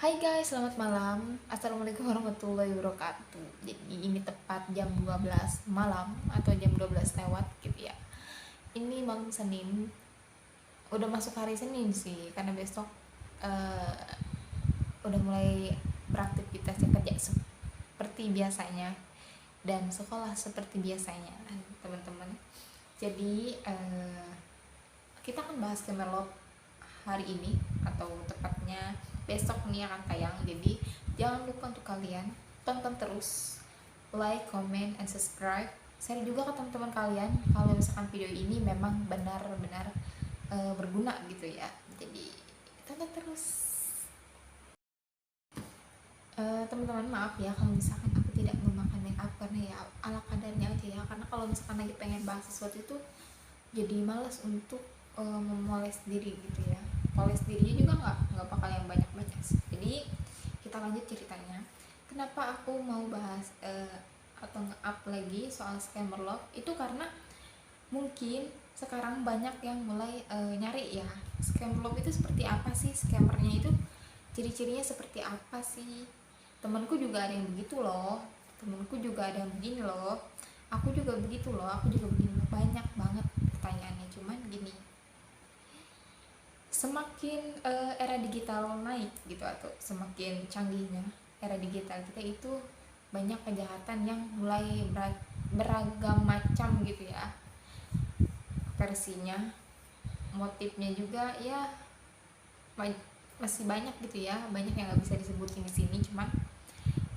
Hai guys, selamat malam. Assalamualaikum warahmatullahi wabarakatuh. Jadi ini tepat jam 12 malam atau jam 12 lewat gitu ya. Ini malam Senin. Udah masuk hari Senin sih, karena besok eh, udah mulai beraktivitas ya, kerja seperti biasanya dan sekolah seperti biasanya, teman-teman. Jadi kita akan bahas Kemerlop hari ini atau tepatnya besok nih akan tayang. Jadi jangan lupa untuk kalian tonton terus, like, comment, and subscribe. Share juga ke teman-teman kalian kalau misalkan video ini memang benar-benar berguna gitu ya. Jadi tonton terus. Teman-teman, maaf ya kalau misalkan aku tidak memakan make up, karena ya ala kadarnya aja ya, karena kalau misalkan lagi pengen bahas sesuatu itu jadi malas untuk memoles diri gitu ya. Poles dirinya juga nggak bakal yang banyak-banyak sih. Jadi kita lanjut ceritanya. Kenapa aku mau bahas atau nge-up lagi soal scammer love itu karena mungkin sekarang banyak yang mulai nyari ya, scammer love itu seperti apa sih, scammernya itu ciri-cirinya seperti apa sih. Temanku juga ada yang begitu loh, temanku juga ada yang begini loh, aku juga begitu loh, aku juga begini loh. Banyak banget pertanyaannya. Cuman gini, semakin era digital naik gitu atau semakin canggihnya era digital kita itu, banyak kejahatan yang mulai beragam macam gitu ya versinya. Motifnya juga ya masih banyak gitu ya, banyak yang nggak bisa disebutin di sini. Cuman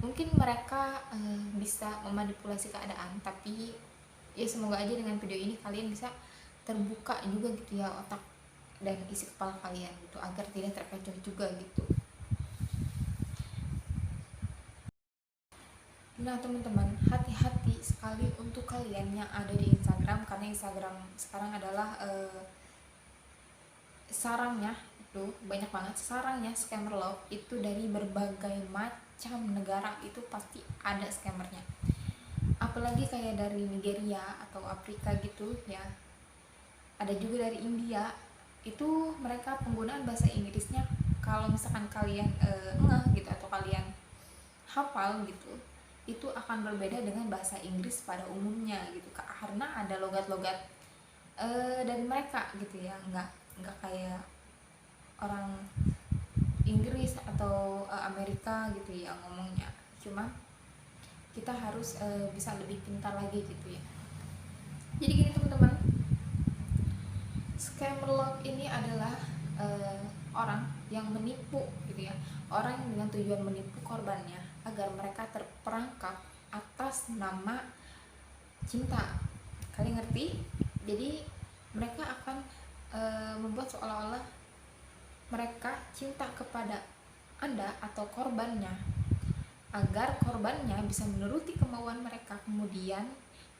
mungkin mereka bisa memanipulasi keadaan, tapi ya semoga aja dengan video ini kalian bisa terbuka juga gitu ya otak dan isi kepala kalian gitu, agar tidak terkecoh juga gitu. Nah teman-teman, hati-hati sekali untuk kalian yang ada di Instagram, karena Instagram sekarang adalah sarangnya itu banyak banget, sarangnya scammer love itu dari berbagai macam negara, itu pasti ada scammernya. Apalagi kayak dari Nigeria atau Afrika gitu ya, ada juga dari India. Itu mereka penggunaan bahasa Inggrisnya, kalau misalkan kalian ngeh gitu atau kalian hafal gitu, itu akan berbeda dengan bahasa Inggris pada umumnya gitu, karena ada logat-logat dari mereka gitu ya, nggak kayak orang Inggris atau Amerika gitu ya ngomongnya. Cuma kita harus bisa lebih pintar lagi gitu ya. Jadi gini teman-teman, scammer love ini adalah orang yang menipu gitu ya, orang yang dengan tujuan menipu korbannya agar mereka terperangkap atas nama cinta. Kalian ngerti? Jadi mereka akan membuat seolah-olah mereka cinta kepada Anda atau korbannya, agar korbannya bisa menuruti kemauan mereka, kemudian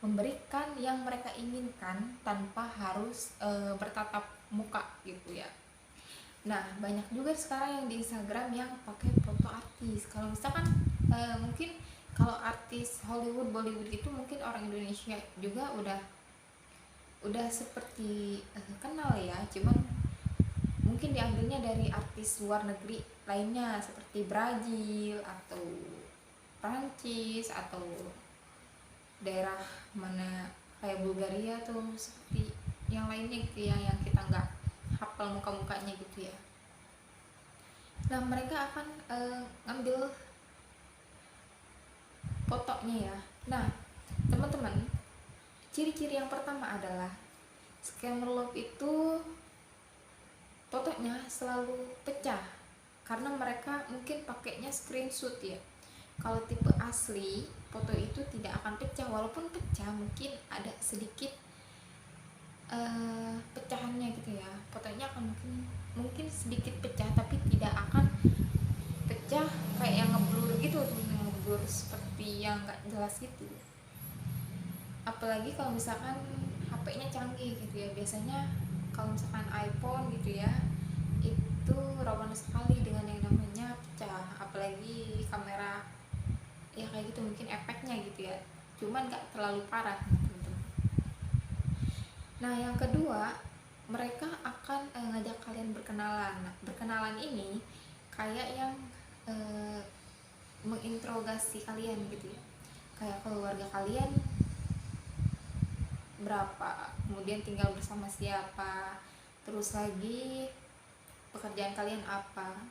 memberikan yang mereka inginkan tanpa harus bertatap muka gitu ya. Nah banyak juga sekarang yang di Instagram yang pakai foto artis. Kalau misalkan mungkin kalau artis Hollywood, Bollywood itu mungkin orang Indonesia juga udah seperti kenal ya. Cuman mungkin diambilnya dari artis luar negeri lainnya seperti Brazil atau Prancis atau daerah mana kayak Bulgaria tuh, seperti yang lainnya gitu ya, yang kita nggak hafal muka-mukanya gitu ya. Nah mereka akan ngambil fotonya ya. Nah teman-teman, ciri-ciri yang pertama adalah scammer love itu fotonya selalu pecah, karena mereka mungkin pakainya screenshot ya. Kalau tipe asli foto itu tidak akan pecah, walaupun pecah mungkin ada sedikit pecahannya gitu ya. Fotonya akan mungkin sedikit pecah, tapi tidak akan pecah kayak yang ngeblur gitu, ngeblur seperti yang nggak jelas gitu. Apalagi kalau misalkan HP-nya canggih gitu ya, biasanya kalau misalkan iPhone gitu ya, itu rawan sekali dengan yang namanya pecah. Apalagi kamera ya kayak gitu, mungkin efeknya gitu ya, cuman nggak terlalu parah teman-teman. Nah yang kedua, mereka akan ngajak kalian berkenalan. Nah berkenalan ini kayak yang eh, menginterogasi kalian gitu ya, kayak keluarga kalian berapa, kemudian tinggal bersama siapa, terus lagi pekerjaan kalian apa,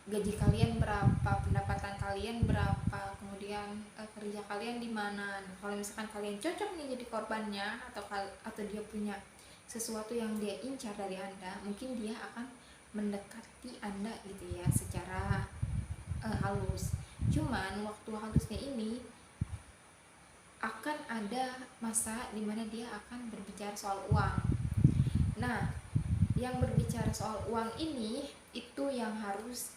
gaji kalian berapa, pendapatan kalian berapa, kemudian kerja kalian di mana. Nah, kalau misalkan kalian cocok nih jadi korbannya, atau dia punya sesuatu yang dia incar dari Anda, mungkin dia akan mendekati Anda gitu ya secara halus. Cuman waktu halusnya ini akan ada masa dimana dia akan berbicara soal uang. Nah, yang berbicara soal uang ini itu yang harus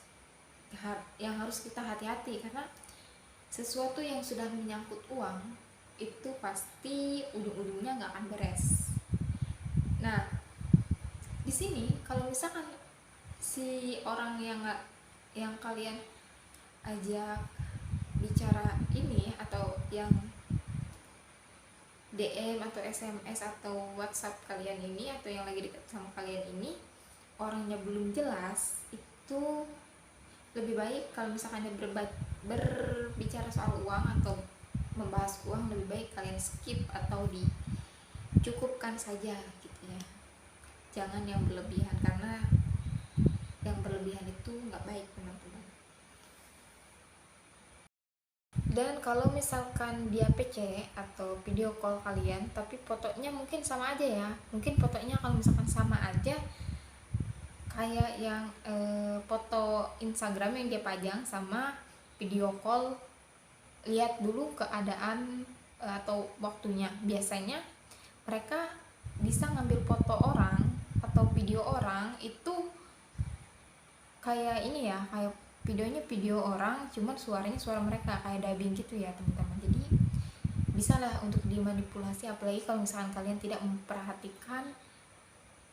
kita hati-hati, karena sesuatu yang sudah menyangkut uang itu pasti ujung-ujungnya nggak akan beres. Nah, di sini kalau misalkan si orang yang kalian ajak bicara ini, atau yang DM atau SMS atau WhatsApp kalian ini, atau yang lagi dekat sama kalian ini, orangnya belum jelas, itu lebih baik kalau misalkan dia berbicara soal uang atau membahas uang, lebih baik kalian skip atau dicukupkan saja gitu ya. Jangan yang berlebihan, karena yang berlebihan itu nggak baik teman-teman. Dan kalau misalkan dia PC atau video call kalian tapi fotonya mungkin sama aja ya, mungkin fotonya kalau misalkan sama aja kayak yang foto Instagram yang dia pajang sama video call, lihat dulu keadaan atau waktunya. Biasanya mereka bisa ngambil foto orang atau video orang itu kayak ini ya, kayak videonya video orang cuman suaranya suara mereka, kayak dubbing gitu ya teman-teman. Jadi bisalah untuk dimanipulasi, apalagi kalau misalkan kalian tidak memperhatikan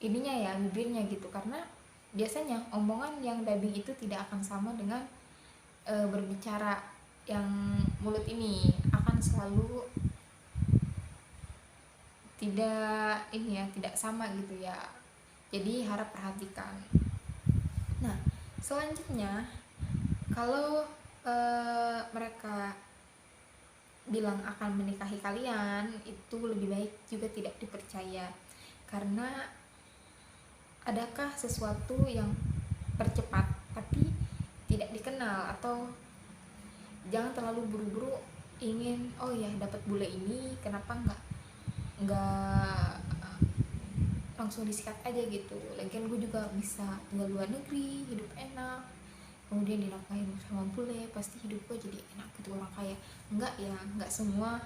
ininya ya, bibirnya gitu, karena biasanya omongan yang dubbing itu tidak akan sama dengan berbicara yang mulut ini, akan selalu tidak ini ya, tidak sama gitu ya. Jadi harap perhatikan. Nah, selanjutnya kalau mereka bilang akan menikahi kalian, itu lebih baik juga tidak dipercaya, karena adakah sesuatu yang percepat tapi tidak dikenal, atau jangan terlalu buru-buru ingin oh ya dapat bule ini, kenapa nggak langsung disikat aja gitu. Lagian gue juga bisa tinggal luar negeri, hidup enak, kemudian dinafkahin sama bule, pasti hidup gue jadi enak gitu, orang kaya. Enggak ya, enggak semua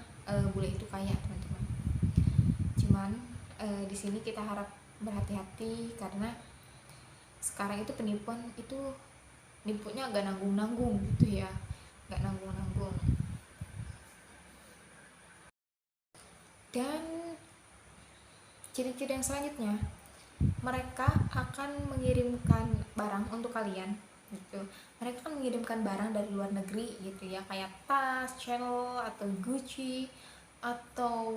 bule itu kaya teman-teman. Cuman di sini kita harap berhati-hati, karena sekarang itu penipuan itu nipunya agak nanggung-nanggung gitu ya, agak nanggung-nanggung. Dan ciri-ciri yang selanjutnya, mereka akan mengirimkan barang untuk kalian gitu. Mereka akan mengirimkan barang dari luar negeri gitu ya, kayak tas, Chanel atau Gucci atau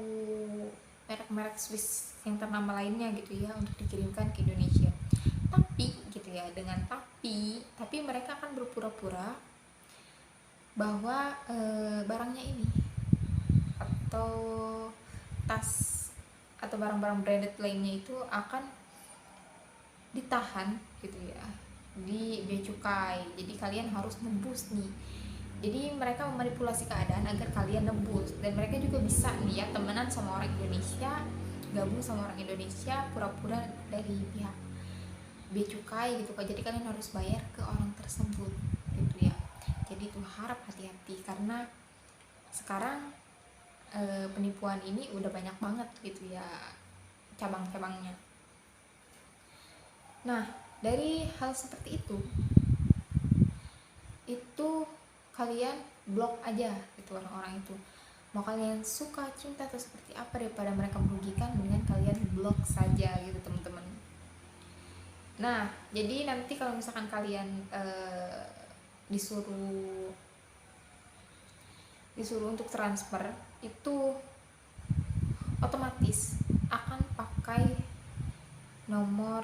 merek-merek Swiss yang ternama lainnya gitu ya, untuk dikirimkan ke Indonesia. Tapi gitu ya, dengan tapi mereka akan berpura-pura bahwa barangnya ini atau tas atau barang-barang branded lainnya itu akan ditahan gitu ya di bea cukai. Jadi kalian harus nebus nih. Jadi mereka memanipulasi keadaan agar kalian nebus, dan mereka juga bisa nih ya temenan sama orang Indonesia, gabung sama orang Indonesia, pura-pura dari pihak bea cukai gitu kan. Jadi kalian harus bayar ke orang tersebut gitu ya. Jadi tuh harap hati-hati, karena sekarang penipuan ini udah banyak banget gitu ya cabang-cabangnya. Nah, dari hal seperti itu kalian blok aja gitu orang-orang itu. Mau kalian suka, cinta atau seperti apa, daripada mereka merugikan, dengan kalian blok saja gitu teman-teman. Nah, jadi nanti kalau misalkan kalian disuruh untuk transfer, itu otomatis akan pakai nomor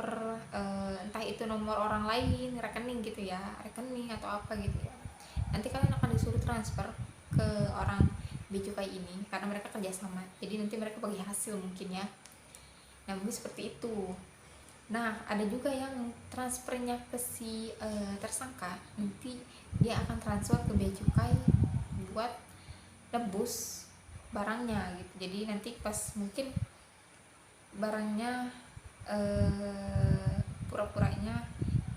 entah itu nomor orang lain, rekening gitu ya, rekening atau apa gitu ya. Nanti kalian akan disuruh transfer ke orang bea cukai ini karena mereka kerjasama, jadi nanti mereka bagi hasil mungkin ya. Nah mungkin seperti itu. Nah ada juga yang transfernya ke si tersangka, nanti dia akan transfer ke bea cukai buat nebus barangnya gitu. Jadi nanti pas mungkin barangnya pura-puranya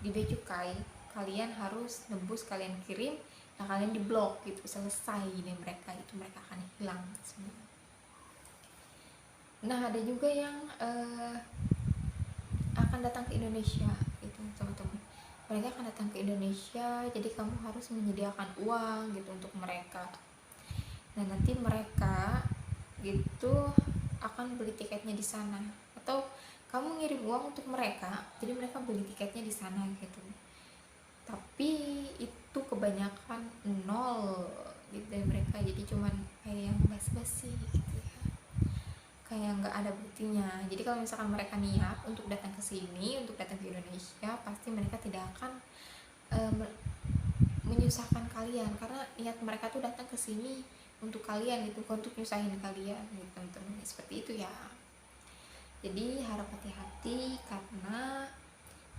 di bea cukai, kalian harus nebus, kalian kirim, nah kalian diblok gitu, selesai deh mereka, itu mereka akan hilang semua. Nah ada juga yang akan datang ke Indonesia itu teman-teman, mereka akan datang ke Indonesia, jadi kamu harus menyediakan uang gitu untuk mereka. Nah nanti mereka gitu akan beli tiketnya di sana, atau kamu ngirim uang untuk mereka, jadi mereka beli tiketnya di sana gitu. Tapi itu kebanyakan nol gitu dari mereka, jadi cuman kayak yang basi-basi gitu ya, kayak nggak ada buktinya. Jadi kalau misalkan mereka niat untuk datang ke sini, untuk datang ke Indonesia, pasti mereka tidak akan menyusahkan kalian, karena niat mereka tuh datang ke sini untuk kalian gitu, untuk nyusahin kalian gitu teman-teman, seperti itu ya. Jadi harap hati-hati karena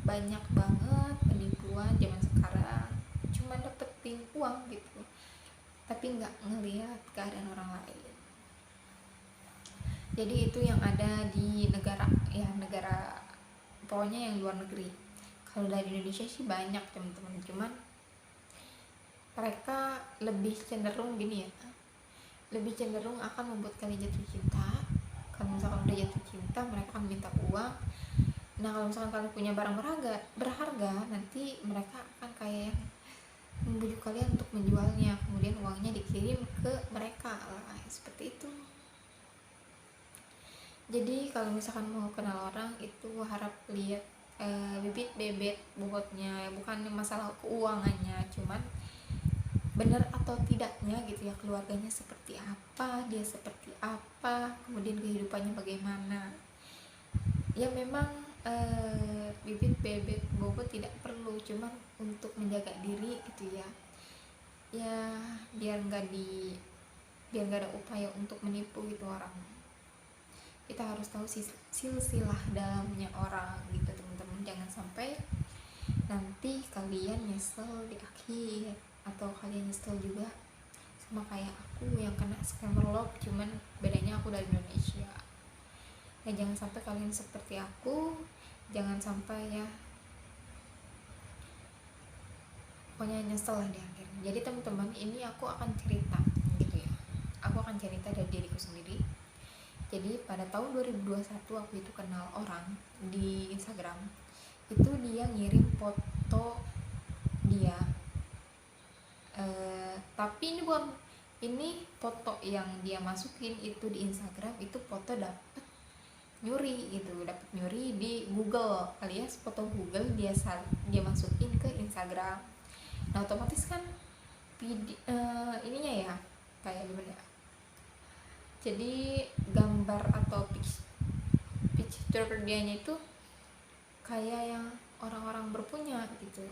banyak banget penipuan zaman sekarang, cuma dapetin uang gitu tapi nggak ngelihat keadaan orang lain. Jadi itu yang ada di negara ya, negara pokoknya yang luar negeri. Kalau dari Indonesia sih banyak teman-teman, cuman mereka lebih cenderung gini ya, lebih cenderung akan membuat kalian jatuh cinta. Kalau misalkan udah jatuh cinta, mereka akan minta uang. Nah kalau misalkan kalian punya barang berharga, nanti mereka akan kayak membujuk kalian untuk menjualnya, kemudian uangnya dikirim ke mereka lah, seperti itu. Jadi kalau misalkan mau kenal orang itu harap lihat bibit bebet bobotnya, bukan masalah keuangannya, cuman benar atau tidaknya gitu ya, keluarganya seperti apa, dia seperti apa, kemudian kehidupannya bagaimana. Ya memang bibit bebet bobot tidak perlu, cuman untuk menjaga diri gitu ya, ya biar nggak ada upaya untuk menipu gitu orang. Kita harus tahu silsilah dalamnya orang gitu teman-teman, jangan sampai nanti kalian nyesel di akhir, atau kalian nyesel juga sama kayak aku yang kena scammer lock, cuman bedanya aku dari Indonesia. Ya jangan sampai kalian seperti aku, jangan sampai ya, pokoknya nyesel lah di akhirnya. Jadi teman-teman, ini aku akan cerita gitu ya, aku akan cerita dari diriku sendiri. Jadi pada tahun 2021 aku itu kenal orang di Instagram, itu dia ngirim foto dia, tapi ini foto yang dia masukin itu di Instagram, itu foto dapet nyuri gitu, dapet nyuri di Google alias foto Google, dia masukin ke Instagram. Nah otomatis kan ininya ya kayak gimana ya, jadi gambar atau picture dianya itu kayak yang orang-orang berpunya gitu,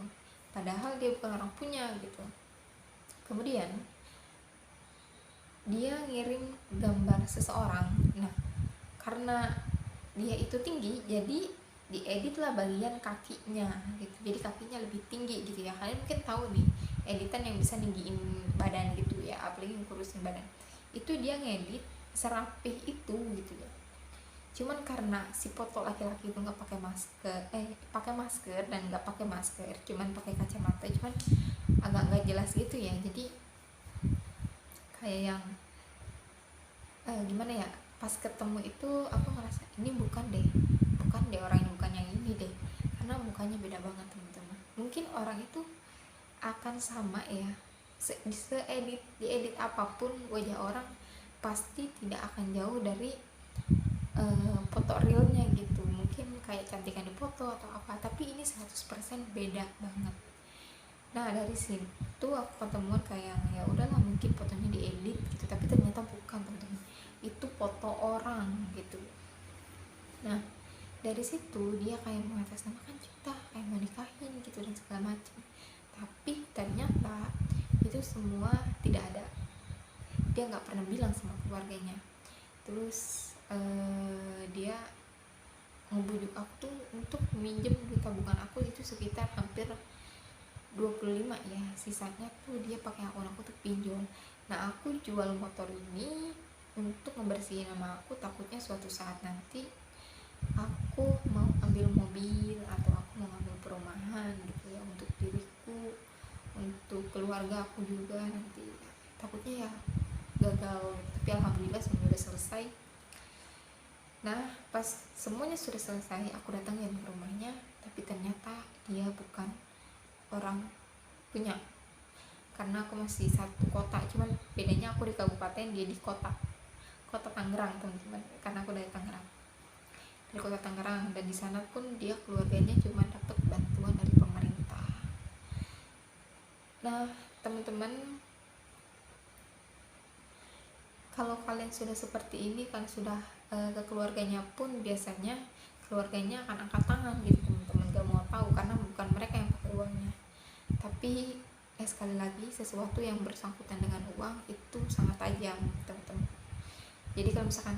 padahal dia bukan orang punya gitu. Kemudian dia ngirim gambar seseorang, nah karena dia itu tinggi, jadi dieditlah bagian kakinya gitu, jadi kakinya lebih tinggi gitu ya. Kalian mungkin tahu nih editan yang bisa ninggiin badan gitu ya, apalagi ngurusin badan, itu dia ngedit serapih itu gitu ya. Cuman karena si foto laki-laki itu nggak pakai masker dan nggak pakai masker, cuman pakai kacamata, cuman agak nggak jelas gitu ya. Jadi kayak yang gimana ya, pas ketemu itu aku ngerasa ini bukan deh orangnya, bukan yang ini deh, karena mukanya beda banget teman-teman. Mungkin orang itu akan sama ya, diedit apapun wajah orang pasti tidak akan jauh dari foto realnya gitu. Mungkin kayak cantikan di foto atau apa, tapi ini 100% beda banget. Nah dari situ aku ketemuan kayak ya udahlah, mungkin fotonya diedit gitu, tapi ternyata bukan teman-teman, itu foto orang gitu. Nah Dari situ dia kayak mengatasnamakan kita, kayak mau nikahin gitu dan segala macam. Tapi ternyata itu semua tidak ada, dia nggak pernah bilang sama keluarganya. Terus dia ngebujuk aku tuh untuk minjem duit tabungan aku itu sekitar hampir 25 ya, sisanya tuh dia pakai akun aku tuh pinjol. Nah aku jual motor ini untuk membersihin nama aku, takutnya suatu saat nanti aku mau ambil mobil atau aku mau ambil perumahan gitu ya, untuk diriku, untuk keluarga aku juga nanti, takutnya ya gagal. Tapi alhamdulillah semuanya udah selesai. Nah pas semuanya sudah selesai aku datangin ke rumahnya, tapi ternyata dia bukan orang punya, karena aku masih satu kota, cuman bedanya aku di kabupaten, dia di kota Tangerang teman-teman, karena aku dari Tangerang, dari kota Tangerang. Dan di sana pun dia keluarganya cuma dapat bantuan dari pemerintah. Nah teman-teman, kalau kalian sudah seperti ini kan sudah ke keluarganya pun biasanya keluarganya akan angkat tangan gitu teman-teman, gak mau tahu karena bukan mereka yang pakai uangnya. Tapi sekali lagi sesuatu yang bersangkutan dengan uang itu sangat tajam teman-teman. Jadi kalau misalkan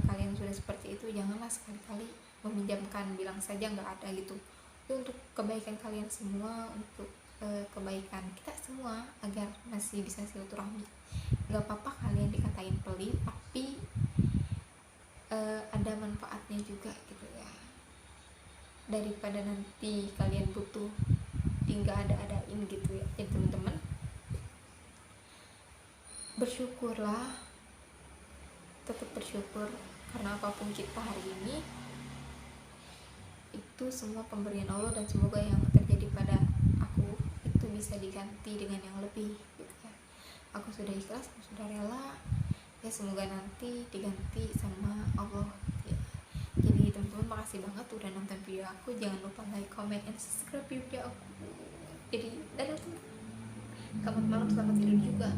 kalian sudah seperti itu, janganlah sekali-kali meminjamkan, bilang saja nggak ada gitu. Itu untuk kebaikan kalian semua, untuk kebaikan kita semua agar masih bisa silaturahmi. Nggak apa-apa kalian dikatain pelit, tapi ada manfaatnya juga gitu ya, daripada nanti kalian butuh tinggal ada-adain gitu ya. Jadi teman-teman, bersyukurlah, tetap bersyukur, karena apapun kita hari ini itu semua pemberian Allah, dan semoga yang terjadi pada aku itu bisa diganti dengan yang lebih gitu ya. Aku sudah ikhlas, aku sudah rela ya, semoga nanti diganti sama Allah ya. Jadi teman-teman makasih banget udah nonton video aku, jangan lupa like, comment, and subscribe video aku. Jadi dadah teman-teman, selamat malam, selamat tidur juga.